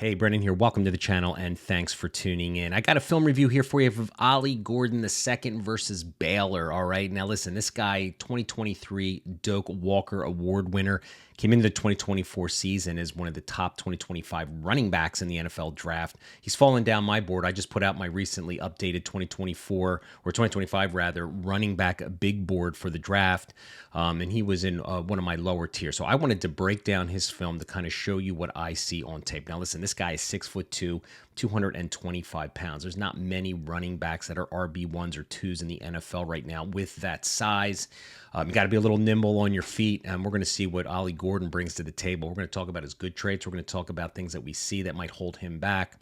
Hey, Brendan here. Welcome to the channel and thanks for tuning in. I got a film review here for you of Ollie Gordon II versus Baylor. All right. Now, listen, this guy, 2023 Doak Walker Award winner, came into the 2024 season as one of the top 2025 running backs in the NFL draft. He's fallen down my board. I just put out my recently updated 2024 or 2025 rather running back big board for the draft. And he was in one of my lower tiers. So I wanted to break down his film to kind of show you what I see on tape. Now, listen, this guy is 6'2", 225 pounds. There's not many running backs that are RB1s or 2s in the NFL right now with that size. You got to be a little nimble on your feet, and we're going to see what Ollie Gordon brings to the table. We're going to talk about his good traits. We're going to talk about things that we see that might hold him back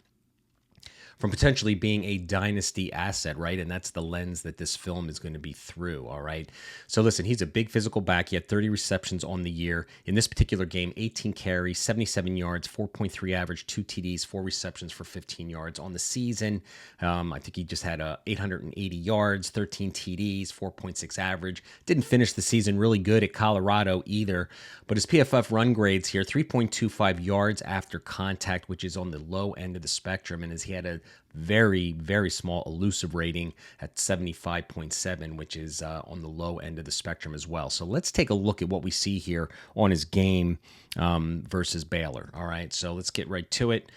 from potentially being a dynasty asset, right? And that's the lens that this film is going to be through, all right? So listen, he's a big physical back. He had 30 receptions on the year. In this particular game, 18 carries, 77 yards, 4.3 average, 2 TDs, 4 receptions for 15 yards. On the season, I think he just had 880 yards, 13 TDs, 4.6 average. Didn't finish the season really good at Colorado either, but his PFF run grades here, 3.25 yards after contact, which is on the low end of the spectrum, and as he had a very, very small elusive rating at 75.7, which is on the low end of the spectrum as well. So let's take a look at what we see here on his game versus Baylor. All right, so let's get right to it.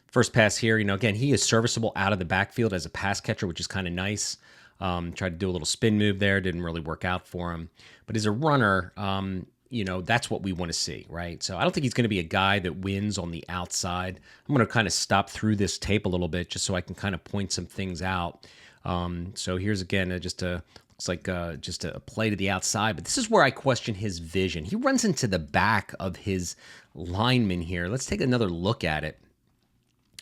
First pass here, again, he is serviceable out of the backfield as a pass catcher, which is kind of nice. Tried to do a little spin move there, didn't really work out for him. But as a runner, that's what we want to see, right? So I don't think he's going to be a guy that wins on the outside. I'm going to kind of stop through this tape a little bit just so I can kind of point some things out. So here's again, looks like just a play to the outside, but this is where I question his vision. He runs into the back of his lineman here. Let's take another look at it.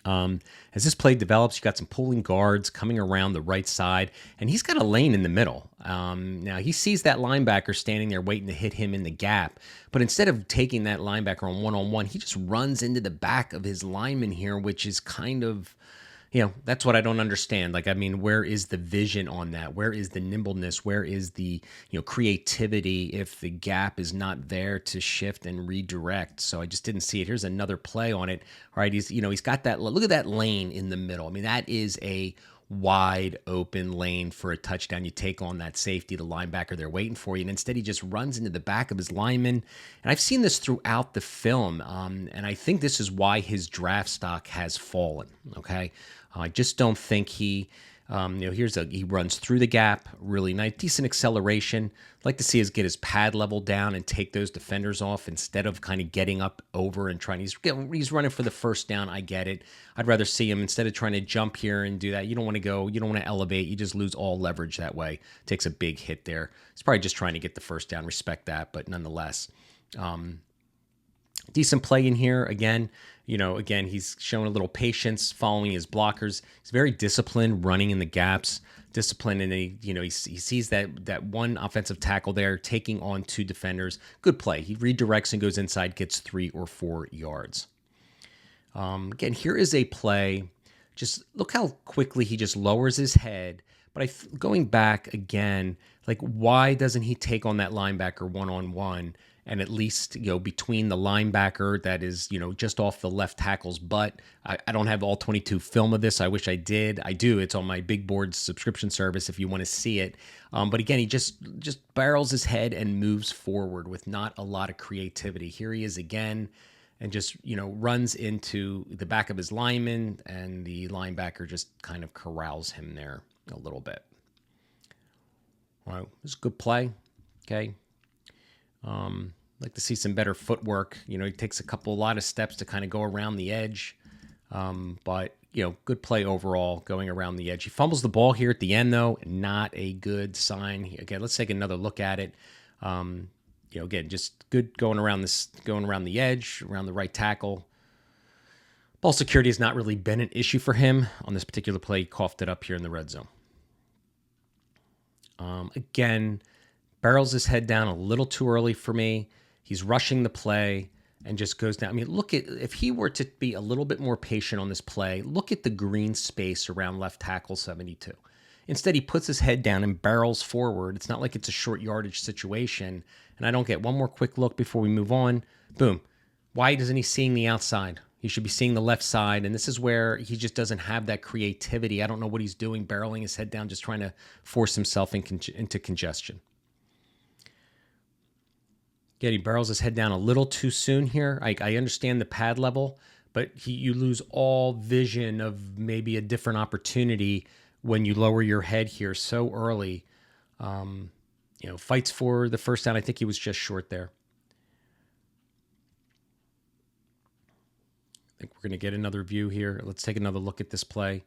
As this play develops, you got some pulling guards coming around the right side, and he's got a lane in the middle. Now, he sees that linebacker standing there waiting to hit him in the gap, but instead of taking that linebacker on one-on-one, he just runs into the back of his lineman here, which is kind of, that's what I don't understand. Where is the vision on that? Where is the nimbleness? Where is the, creativity if the gap is not there to shift and redirect? So I just didn't see it. Here's another play on it. All right, he's got that, look at that lane in the middle. I mean, that is a wide open lane for a touchdown. You take on that safety, the linebacker, they're waiting for you, and instead he just runs into the back of his lineman. And I've seen this throughout the film, and I think this is why his draft stock has fallen, okay? I just don't think he, he runs through the gap, really nice, decent acceleration. I'd like to see us get his pad level down and take those defenders off instead of kind of getting up over and trying. He's running for the first down. I get it. I'd rather see him instead of trying to jump here and do that. You don't want to elevate. You just lose all leverage that way. Takes a big hit there. He's probably just trying to get the first down. Respect that, but nonetheless. Decent play in here. Again, he's showing a little patience following his blockers. He's very disciplined running in the gaps, disciplined, and he sees that one offensive tackle there taking on 2 defenders. Good play. He redirects and goes inside, gets 3 or 4 yards. Again, here is a play. Just look how quickly he just lowers his head. But going back again, why doesn't he take on that linebacker one-on-one? And at least, between the linebacker that is, just off the left tackle's butt. I don't have all 22 film of this. I wish I did. I do. It's on my Big Board subscription service if you want to see it. But again, he just barrels his head and moves forward with not a lot of creativity. Here he is again and just, runs into the back of his lineman, and the linebacker just kind of corrals him there a little bit. All right, this is a good play. Okay. Like to see some better footwork. He takes a lot of steps to kind of go around the edge. But, good play overall going around the edge. He fumbles the ball here at the end, though. Not a good sign. Again, let's take another look at it. Again, just good going around the edge, around the right tackle. Ball security has not really been an issue for him on this particular play. He coughed it up here in the red zone. Again, barrels his head down a little too early for me. He's rushing the play and just goes down. I mean, look at, if he were to be a little bit more patient on this play, look at the green space around left tackle 72. Instead, he puts his head down and barrels forward. It's not like it's a short yardage situation. And I don't get one more quick look before we move on. Boom. Why isn't he seeing the outside? He should be seeing the left side, and this is where he just doesn't have that creativity. I don't know what he's doing, barreling his head down, just trying to force himself into congestion. Again, he barrels his head down a little too soon here. I understand the pad level, but you lose all vision of maybe a different opportunity when you lower your head here so early. Fights for the first down. I think he was just short there. I think we're going to get another view here. Let's take another look at this play.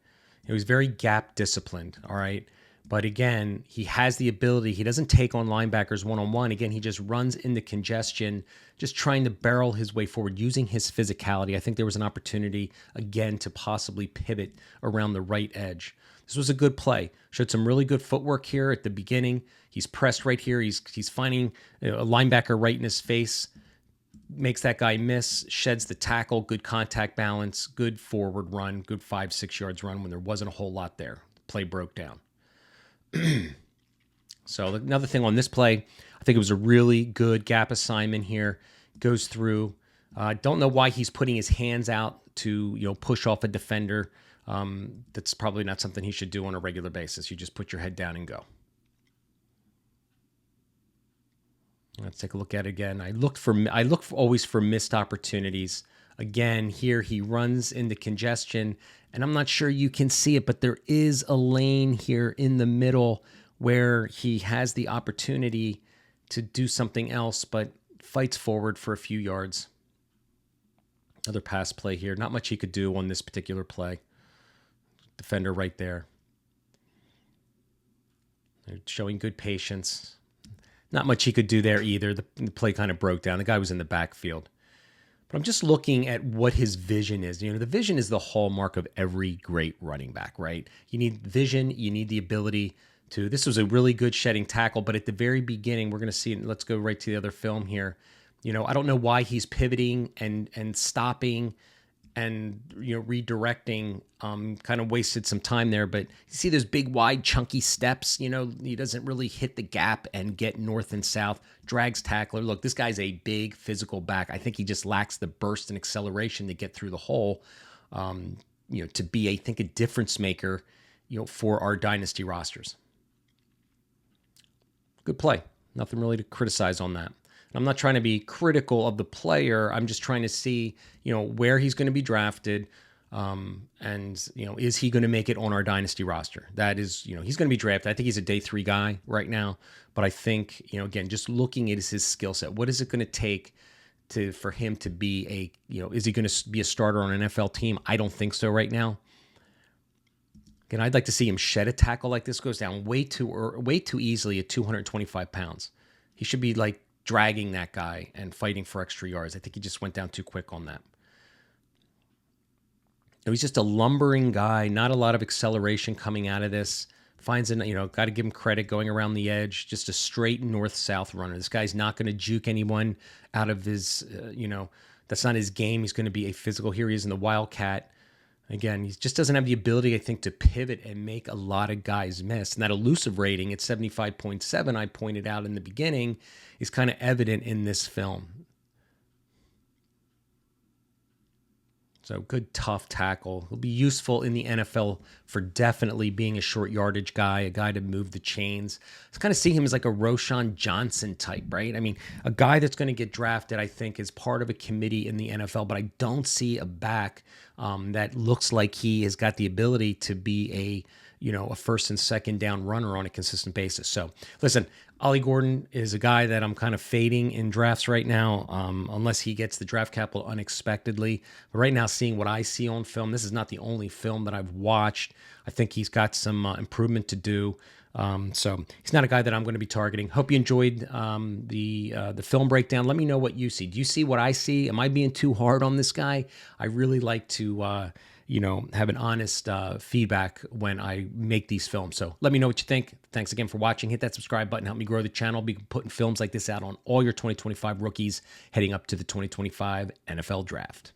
He was very gap disciplined, all right? But again, he has the ability. He doesn't take on linebackers one-on-one. Again, he just runs into congestion, just trying to barrel his way forward, using his physicality. I think there was an opportunity, again, to possibly pivot around the right edge. This was a good play. Showed some really good footwork here at the beginning. He's pressed right here. He's finding a linebacker right in his face. Makes that guy miss, sheds the tackle, good contact balance, good forward run, good 5-6 yards run when there wasn't a whole lot there. The play broke down. So another thing on this play, I think it was a really good gap assignment here. Goes through. Don't know why he's putting his hands out to push off a defender. That's probably not something he should do on a regular basis. You just put your head down and go. Let's take a look at it again. I look always for missed opportunities. Again, here he runs into congestion, and I'm not sure you can see it, but there is a lane here in the middle where he has the opportunity to do something else, but fights forward for a few yards. Another pass play here. Not much he could do on this particular play. Defender right there. They're showing good patience. Not much he could do there either. The play kind of broke down. The guy was in the backfield. But I'm just looking at what his vision is. The vision is the hallmark of every great running back, right? You need vision. You need the ability to. This was a really good shedding tackle, but at the very beginning, we're going to see it. Let's go right to the other film here. I don't know why he's pivoting and stopping and redirecting. Kind of wasted some time there, but you see those big, wide, chunky steps. He doesn't really hit the gap and get north and south. Drags tackler. Look, this guy's a big physical back. I think he just lacks the burst and acceleration to get through the hole. To be, I think, a difference maker. For our dynasty rosters. Good play. Nothing really to criticize on that. I'm not trying to be critical of the player. I'm just trying to see, where he's going to be drafted. Is he going to make it on our dynasty roster? That is, he's going to be drafted. I think he's a day 3 guy right now. But I think, again, just looking at his skill set, what is it going to take for him to be is he going to be a starter on an NFL team? I don't think so right now. Again, I'd like to see him shed a tackle like this. Goes down way too easily at 225 pounds. He should be dragging that guy and fighting for extra yards. I think he just went down too quick on that. He's just a lumbering guy, not a lot of acceleration coming out of this. Finds got to give him credit going around the edge, just a straight north-south runner. This guy's not going to juke anyone out of his, that's not his game. He's going to be a physical. Here he is in the Wildcat. Again, he just doesn't have the ability, I think, to pivot and make a lot of guys miss. And that elusive rating at 75.7, I pointed out in the beginning, is kind of evident in this film. So good, tough tackle. He'll be useful in the NFL for definitely being a short yardage guy, a guy to move the chains. I kind of see him as like a Roschon Johnson type, right? I mean, a guy that's going to get drafted, I think, is part of a committee in the NFL, but I don't see a back that looks like he has got the ability to be a first and second down runner on a consistent basis. So listen, Ollie Gordon is a guy that I'm kind of fading in drafts right now, unless he gets the draft capital unexpectedly. But right now, seeing what I see on film, this is not the only film that I've watched. I think he's got some improvement to do. So he's not a guy that I'm going to be targeting. Hope you enjoyed the film breakdown. Let me know what you see. Do you see what I see? Am I being too hard on this guy? I really like to have an honest feedback when I make these films. So let me know what you think. Thanks again for watching. Hit that subscribe button. Help me grow the channel. Be putting films like this out on all your 2025 rookies heading up to the 2025 NFL Draft.